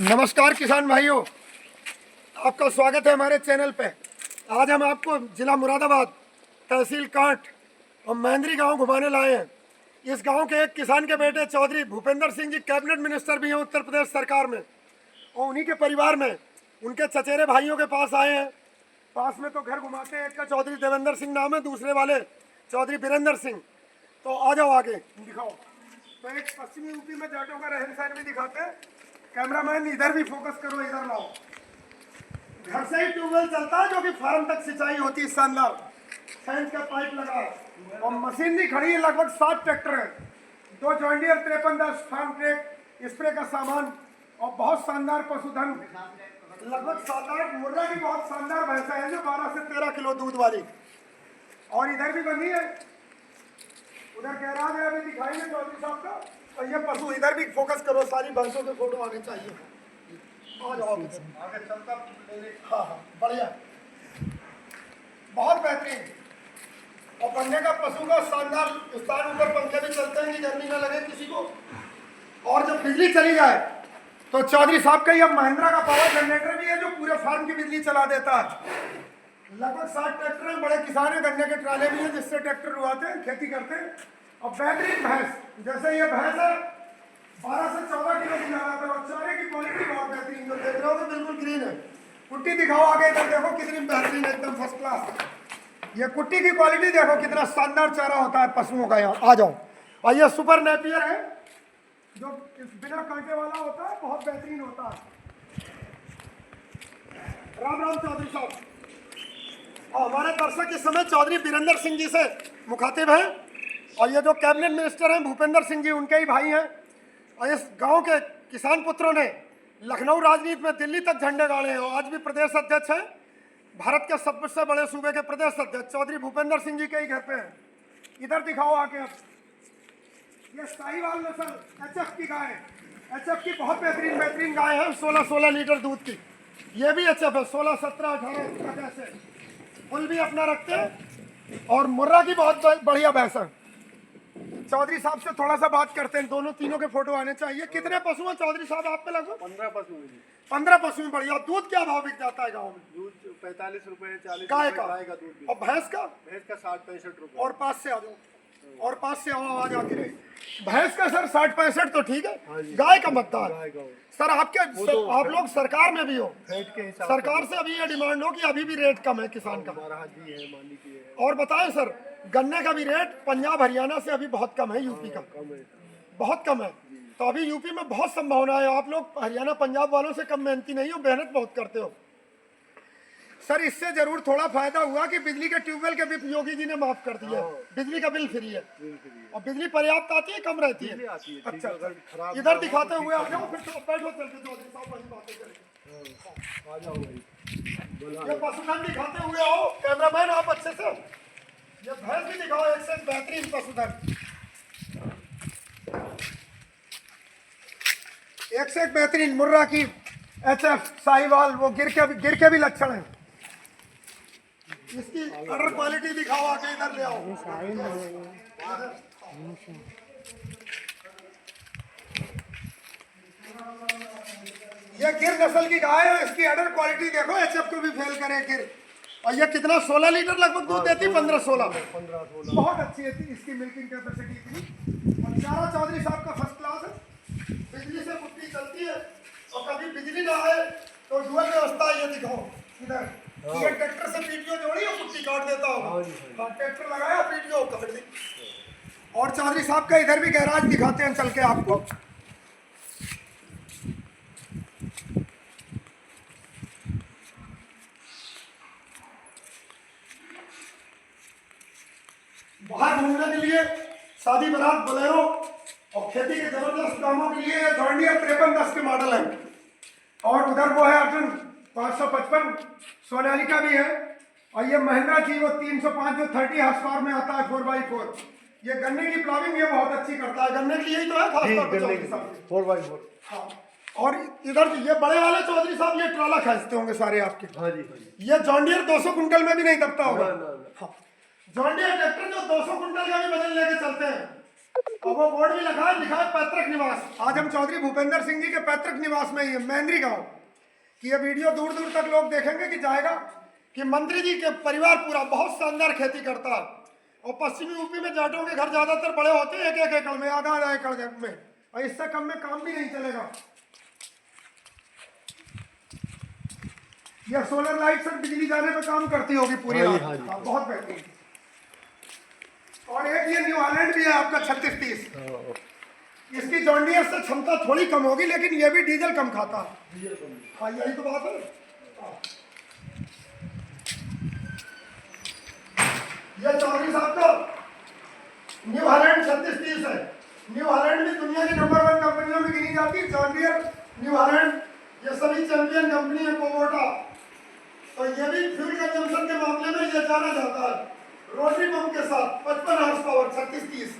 नमस्कार किसान भाइयों, आपका स्वागत है हमारे चैनल पे। आज हम आपको जिला मुरादाबाद, तहसील कांट और महेंद्री गांव घुमाने लाए हैं। इस गांव के एक किसान के बेटे चौधरी भूपेंद्र सिंह जी कैबिनेट मिनिस्टर भी हैं उत्तर प्रदेश सरकार में, और उन्हीं के परिवार में उनके चचेरे भाइयों के पास आए हैं। पास में तो घर घुमाते हैं, एक का चौधरी देवेंद्र सिंह नाम है, दूसरे वाले चौधरी वीरेंद्र सिंह। तो आ जाओ आगे दिखाओ। तो एक पश्चिमी यूपी में जाटों का रहन सहन भी दिखाते हैं। कैमरामैन इधर भी फोकस करो, इधर लाओ। घर से ही ट्यूबवेल चलता है जो कि फार्म तक सिंचाई होती है, शानदार साइंस का पाइप लगा है। और मशीन भी खड़ी है, लगभग 7 ट्रैक्टर है, 2 John Deere 5310 Farmtrac, spray का सामान और बहुत शानदार पशुधन। लगभग 7-8 मुर्रा की बहुत शानदार भैंसा है जो 12 से 13 किलो दूध वाली। और इधर भी बनी है, उधर गैराज है, अभी दिखाएंगे चौधरी साहब का। और ये पशु इधर भी फोकस करो, सारी भैंसों के फोटो आने चाहिए। आ जाओ आगे चलता। हाँ हाँ बढ़िया, बहुत बेहतरीन। और बनने का पशु का शानदार स्थान, ऊपर पंखे भी चलते हैं कि गर्मी न लगे किसी को। और जब बिजली चली जाए तो चौधरी साहब का यह महिंद्रा का पावर जनरेटर भी है जो पूरे फार्म की बिजली चला देता है। लगभग 60 ट्रैक्टर हैं, बड़े किसान हैं, गन्ने के ट्राले भी हैं जिससे ट्रैक्टर रुआते हैं, खेती करते हैं। और बेहतरीन भैंस, जैसे ये भैंस है 12 से 14 किलो की ज्यादा है। और चारे की क्वालिटी बहुत बेहतरीन, जो देख रहे हो तो बिल्कुल ग्रीन है। कुट्टी दिखाओ आगे, इधर देखो कितनी बेहतरीन, एकदम फर्स्ट क्लास। ये कुट्टी की क्वालिटी देखो, कितना शानदार चारा होता है पशुओं का। यहाँ आ जाओ। और ये सुपर नेपियर है जो बिना कांटे वाला होता है, बहुत बेहतरीन होता है। राम राम चौधरी साहब। और हमारे दर्शक इस समय चौधरी वीरेंद्र सिंह जी से मुखातिब हैं, और ये जो कैबिनेट मिनिस्टर हैं भूपेंद्र सिंह जी, उनके ही भाई हैं। और इस गांव के किसान पुत्रों ने लखनऊ राजनीति में दिल्ली तक झंडे गाड़े हैं, और आज भी प्रदेश अध्यक्ष हैं। भारत के सबसे बड़े सूबे के प्रदेश अध्यक्ष चौधरी भूपेंद्र सिंह जी के ही घर पे हैं। इधर दिखाओ आके। ये साहिवाल नस्ल HF की गाय है। HF की बहुत बेहतरीन गाय है, 16 लीटर दूध की। ये भी HF है, 16, 17, 18 ऐसे फुल भी अपना रखते हैं। और मुर्रा की बहुत बढ़िया भैंस है। चौधरी साहब से थोड़ा सा बात करते हैं, दोनों तीनों के फोटो आने चाहिए। कितने पशु हैं चौधरी साहब आप पे? लगभग 15 पशु हैं जी। 15 पशु में। बढ़िया। दूध क्या भाव बिक जाता है गाँव में? दूध 45 रुपए, 40 गाय रुपए का गाय का दूध। और भैंस का? भैंस का 60-65 रुपए। और पास से आ जाओ, और पास से आओ, आवाज आती रही। भैंस का सर 60-65 तो ठीक है, गाय का मतदार गाय का सर आपके आप लोग सरकार में भी हो, रेट के हिसाब सरकार से अभी ये डिमांड हो कि अभी भी रेट कम है किसान का। हमारा हाथ भी है, मांडी की है। और बताएं सर, गन्ने का भी रेट पंजाब हरियाणा से अभी बहुत कम है, यूपी का कम है, बहुत कम है। तो अभी यूपी में बहुत संभावना है। आप लोग हरियाणा पंजाब वालों से कम मेहनती नहीं हो, मेहनत बहुत करते हो सर। इससे जरूर थोड़ा फायदा हुआ कि बिजली के ट्यूबवेल के भी योगी जी ने माफ कर दिया, बिजली का बिल फ्री है। और बिजली पर्याप्त आती है, कम रहती है? अच्छा, इधर दिखाते हुए आ जाओ, फिर तो बैठो चलते चौधरी साहब वही बातें करेंगे। आ जाओ भाई। ये पशुधन दिखाते हुए आओ कैमरामैन, आप अच्छे से। ये भैंस भी दिखाओ, एक से बेहतरीन पशुधन, एक से एक बेहतरीन मुर्रा की HF साहिवाल, वो गिर के भी लक्षण है। इसकी अडर क्वालिटी दिखाओ आके, इधर ले आओ। ये गिर नस्ल की गाय है, इसकी अडर क्वालिटी देखो, HF को भी फेल करे गिर। और ये कितना 16 लीटर लगभग दूध देती है, 15-16, बहुत अच्छी है इसकी मिल्किंग कैपेसिटी इतनी। और चारा चौधरी साहब का फर्स्ट क्लास है। बिजली से कुट्टी चलती है, और कभी बिजली ना आए तो डुअल व्यवस्था। ये दिखाओ इधर, ये ट्रैक्टर से PTO जोड़ी और कुट्टी काट देता होगा। ट्रैक्टर लगाया, PTO काट दी। और चौधरी साहब का इधर भी गैराज दिखाते हैं चल के आपको। बाहर घूमने के लिए, शादी बारात, बोलेरो और खेती के जबरदस्त कामों के लिए जॉन डियर 5310 के मॉडल है। और उधर वो है अर्जुन 555 सोनालिका भी है। और ये महिंद्रा की वो 305 जो 30 हॉर्स पावर में आता है 4x4। ये गन्ने की प्लाविंग ये बहुत अच्छी करता है, गन्ने की यही तो है खासतौर पर चौधरी साहब। 4x4। हाँ। और इधर ये बड़े वाले चौधरी साहब ये ट्राला खींचते होंगे सारे आपके। हाँ जी, हाँ जी। ये जॉन डियर 200 कुंटल में भी नहीं दबता होगा। ना, ना, ना। हाँ। जॉन डियर ट्रैक्टर जो 200 कुंटल का भी वजन लेके चलते हैं, और वो बोर्ड भी लिखा है पैतृक निवास। आज हम चौधरी भूपेंद्र सिंह जी के पैतृक निवास में ही है, मैंदरी गांव की। ये वीडियो दूर दूर तक लोग देखेंगे कि जाएगा कि मंत्री जी के परिवार पूरा बहुत शानदार खेती करता है। और पश्चिमी यूपी में जाटों के घर ज्यादातर बड़े होते हैं, एक एक एकड़ में, आधा आधा एकड़ में, और इससे कम में काम भी नहीं चलेगा। यह सोलर लाइट से बिजली जाने पे काम करती होगी पूरी रात। हाँ, बहुत बेहतरीन। और एक ये न्यू हॉलैंड भी है आपका 3630। इसकी जॉन डियर से क्षमता थोड़ी कम होगी, लेकिन ये भी डीजल कम खाता है। हाँ, यही तो बात है। ये चौधरी साहब का न्यू हॉलैंड 3630 है। न्यू हॉलैंड भी दुनिया की नंबर 1 कंपनियों में गिनी जाती है। जॉन डियर, न्यू हॉलैंड, ये सभी चैंपियन कंपनी है। कोबोटा, तो ये भी फ्यूल कंजम्पशन के मामले में ये जाना जाता है। रोटरी पंप के साथ 55 हॉर्स पावर 3630,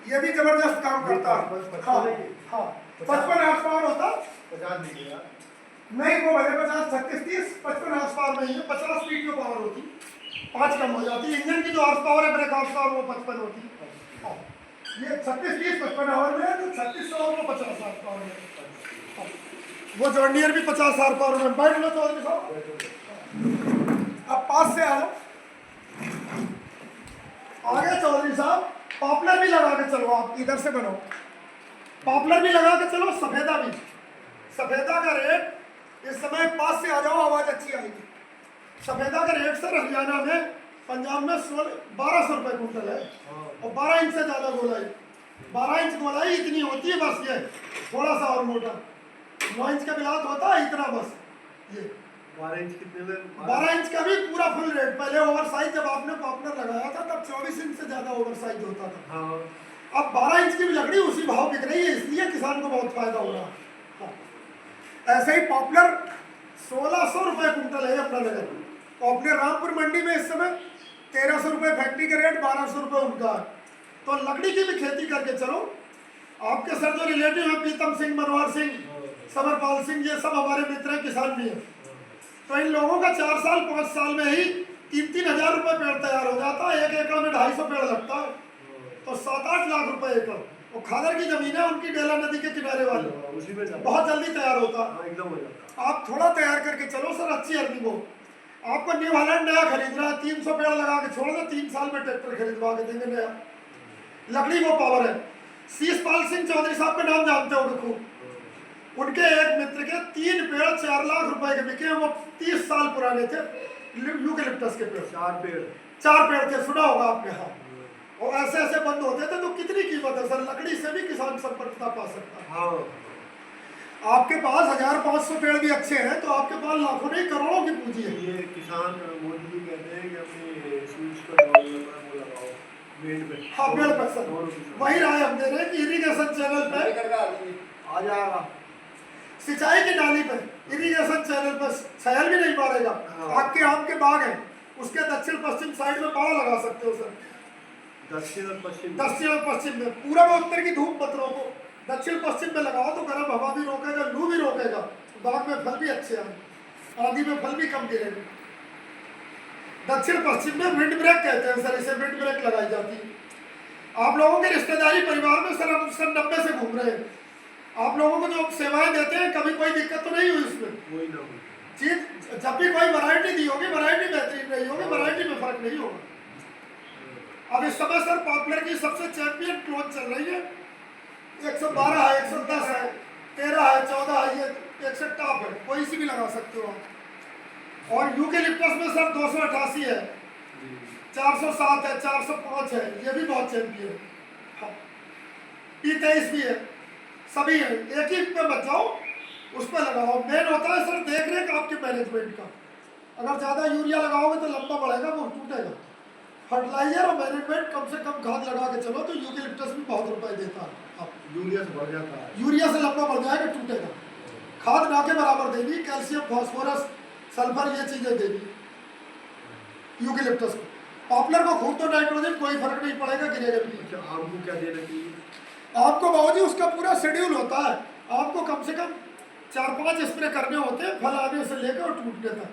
ये भी जबरदस्त काम करता है। हाँ, 55 हॉर्स पावर होता, 50 निकलेगा नहीं वो भले 50 3630 55 हॉर्स पावर में ही है। 50 स्पीड की पावर होती, 5 कम हो जाती है। इंजन की जो हॉर्स पावर है, ब्रेक हॉर्स पावर, वो 55 होती है। ये 3630 55 आवर में है, तो 3600 वो 50 हॉर्स पावर में। वो जॉन डियर भी 50 हॉर्स पावर में। बैठ लो चौधरी साहब, अब पास से आ जाओ। आगे चौधरी साहब, पॉपुलर भी लगा के चलो, आप इधर से बनो, पॉपुलर भी लगा के चलो। सफेदा भी, सफेदा का रेट इस समय, पास से आ जाओ, आवाज अच्छी आएगी। सफेदा का रेट सर हरियाणा में, पंजाब में 1200 रुपये कुंटल है। और 12 इंच से ज्यादा गोलाई, 12 इंच गोलाई इतनी होती है बस। ये थोड़ा सा और मोटा 9 इंच का बिलात होता है, इतना बस। ये 12 इंच कितने में? 12 इंच का भी पूरा फुल रेट। पहले ओवर साइज जब आपने पॉपुलर लगाया था तब 24 इंच से ज्यादा ओवर साइज होता था। हाँ। अब 12 इंच की भी लकड़ी उसी भाव बिक रही है, इसलिए किसान को बहुत फायदा हो रहा है। हाँ। ऐसे ही पॉपुलर 1600 रुपये कुंटल है अपना नगर। पॉपुलर रामपुर मंडी में इस समय 1300 रुपये फैक्ट्री के रेट, 1200 रुपये उनका है। तो लकड़ी की भी खेती करके चलो। आपके सर जो रिलेटिव है, प्रीतम सिंह, मनोहर सिंह, समरपाल सिंह, ये सब हमारे मित्र हैं, किसान भी हैं। तो इन लोगों का 4 साल 5 साल में ही 3-3 हजार रुपये पेड़ तैयार हो जाता है। 1 एकड़ में 250 पेड़ लगता है, तो 7-8 लाख रुपए एकड़। वो खादर की जमीन है उनकी, डेला नदी के किनारे वाली, उसी में बहुत जल्दी तैयार होता है। एकदम हो जाता। आप थोड़ा तैयार करके चलो सर, अच्छी अर्निंग हो। आपको न्यू हॉलैंड नया खरीदना है, 300 पेड़ लगा के छोड़ दो, 3 साल में ट्रैक्टर खरीदवा के देंगे नया। लकड़ी वो पावर है। शीशपाल सिंह चौधरी साहब का नाम जानते हो खूब। उनके एक मित्र के 3 पेड़ 4 लाख रुपए के बिके। वो 30 साल पुराने थे, यूकेलिप्टस के पेड़। 4 पेड़ थे, सुना होगा आपने। हाँ, और ऐसे ऐसे बंद होते थे, तो कितनी कीमत है सर। लकड़ी से भी किसान संपन्नता पा सकता है। हाँ। आपके पास 1500 पेड़ भी अच्छे हैं, तो आपके पास लाखों नहीं करोड़ों की पूंजी है। ये किसान मोदी जी कहते हैं कि अपनी स्विच पर वो लगाओ पेड़ पे। हाँ, पेड़ पर सर वही राय हम दे रहे हैं कि इरिगेशन चैनल पे आ जाएगा। सिंचाई की नाली पर इरिगेशन चैनल पर छायल भी नहीं मारेगा। आपके आम के बाग हैं, उसके दक्षिण पश्चिम साइड में बाड़ा लगा सकते हो सर। दक्षिण और पश्चिम, दक्षिण और पश्चिम में, पूरब और उत्तर की धूप मत रोको। दक्षिण पश्चिम में लगाओ तो गर्म हवा भी रोकेगा, लू भी रोकेगा, बाग में फल भी अच्छे आए, आदि में फल भी कम गिरेंगे। दक्षिण पश्चिम में विंड ब्रेक कहते हैं सर, इसे विंड ब्रेक लगाई जाती है। आप लोगों के रिश्तेदारी परिवार में सर हम सन 90 से घूम रहे हैं। आप लोगों को जो सेवाएं देते हैं, कभी कोई दिक्कत तो नहीं हुई उसमें? कोई ना हुई चीज जब भी कोई वैरायटी दी होगी, वैरायटी बेहतरीन रही होगी, वैरायटी में फर्क नहीं होगा। अब इस समय सर पॉपुलर की सबसे चैंपियन क्लोन चल रही है। 112 है, 110 है, 13 है, 14 है, ये एक से टॉप है, कोई सी भी लगा सकते हो आप। और यूकेलिप्टस में सर 288 है, 407 है, 405 है, ये भी बहुत चैंपियन है। P23 भी है, सभी है। एक ही पे मत जाओ, उस पर लगाओ। मेन होता है सर देख रेख आपके मैनेजमेंट का। अगर ज़्यादा यूरिया लगाओगे तो लंबा बढ़ेगा, वो टूटेगा। फर्टिलाइजर और मैनेजमेंट कम से कम खाद लगा के चलो, तो यूकेलिप्टस भी बहुत रुपए देता है। यूरिया से बढ़ जाता है, यूरिया से लंबा बढ़ जाएगा, टूटेगा। खाद ना के बराबर देगी, कैल्शियम, फास्फोरस, सल्फर, ये चीज़ें देगी यूकेलिप्टस को। पॉपुलर को खूब तो नाइट्रोजन, कोई फर्क नहीं पड़ेगा, गिरेगा भी। आम को क्या देना चाहिए? आपको बाबूजी उसका पूरा शेड्यूल होता है। आपको कम से कम 4-5 स्प्रे करने होते हैं, फल आने से लेकर और टूटने तक।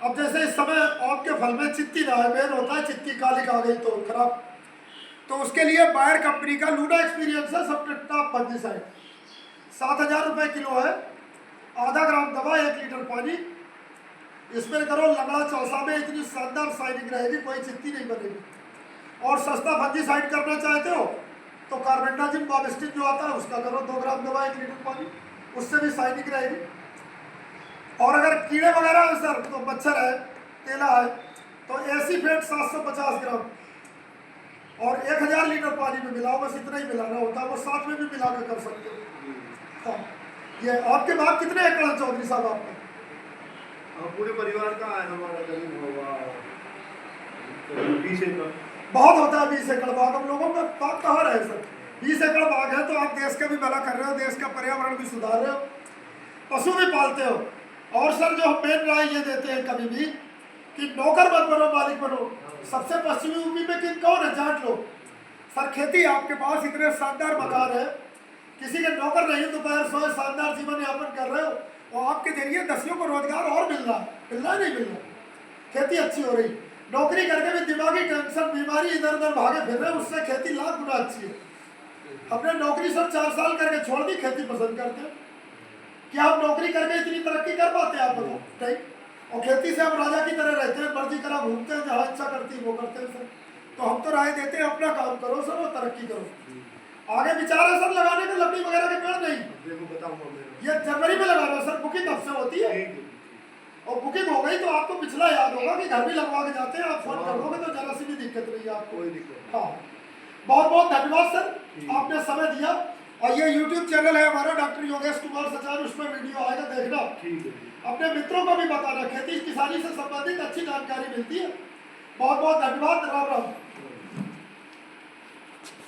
अब जैसे इस समय आपके फल में चित्ती ना है, मेन होता है चित्ती, कालिक आ गई तो खराब। तो उसके लिए बायर कंपनी का लूना एक्सपीरियंस है, सब टॉप फंजीसाइड। 7,000 रुपये किलो है। आधा ग्राम दवा, 1 लीटर पानी, इसमें करो, लगड़ा चौसा में इतनी शानदार शाइनिंग रहेगी, कोई चित्ती नहीं बनेगी। और सस्ता फंजीसाइड करना चाहते हो तो कार्बेंडाजिम बाविस्टिन जो आता है उसका करो, 2 ग्राम दवा, 1 लीटर पानी, उससे भी शाइनिंग रहेगी। और अगर कीड़े वगैरह है सर, तो मच्छर है, तेला है, तो एसी फेट 750 ग्राम और 1000 लीटर पानी में मिलाओ, बस इतना ही मिलाना होता है, वो साथ में भी मिला कर सकते हो। हाँ, ये आपके बाग कितने एकड़ है चौधरी साहब आपका? पूरे परिवार का है हमारा, करीब होगा 20 एकड़। बहुत होता है 20 एकड़ बाग, हम लोगों का बाग कहाँ रहे सर? 20 एकड़ बाग है तो आप देश का भी भला कर रहे हो, देश का पर्यावरण भी सुधार रहे हो, पशु भी पालते हो। और सर जो हम मेन राय ये देते हैं कभी भी कि नौकर मत बनो, मालिक बनो। सबसे पश्चिमी यूपी में किन कौन है? जाट लोग। सर खेती आपके पास इतने शानदार मकान है, किसी के नौकर नहीं, दोपहर सोए शानदार जीवन यापन कर रहे हो और आपके जरिए दसियों को रोजगार और मिल रहा नहीं मिल रहा। खेती अच्छी हो रही, नौकरी करके भी दिमागी टेंशन, बीमारी, इधर उधर भागे फिर रहे, उससे खेती लाख गुना अच्छी है। हमने नौकरी सर 4 साल करके छोड़ दी, खेती पसंद करते हैं। क्या हम नौकरी करके इतनी तरक्की कर पाते हैं? आप बताओ, नहीं। और खेती से हम राजा की तरह रहते हैं, मर्जी करा घूमते हैं, जहाँ इच्छा करती है वो करते हैं सर। तो हम तो राय देते हैं अपना काम करो सर और तरक्की करो। आगे विचार है सर लगाने का लकड़ी वगैरह के पेड़? नहीं, देखो बताऊंगा मैं। ये जनवरी में लगा रहे हो सर, बुकिंग कब से होती है? और बुकिंग हो गई तो आपको पिछला याद होगा कि घर भी लगवा के जाते हैं, आप फोन कर दोगे तो जरा सी भी दिक्कत नहीं है आपको। कोई दिक्कत। हाँ, बहुत बहुत धन्यवाद सर, आपने समय दिया। और ये YouTube चैनल है हमारा डॉक्टर योगेश कुमार सचान, उसमें वीडियो आएगा, देखना। ठीक है। अपने मित्रों को भी बताना, खेती किसानी से संबंधित अच्छी जानकारी मिलती है। बहुत बहुत धन्यवाद, राम राम।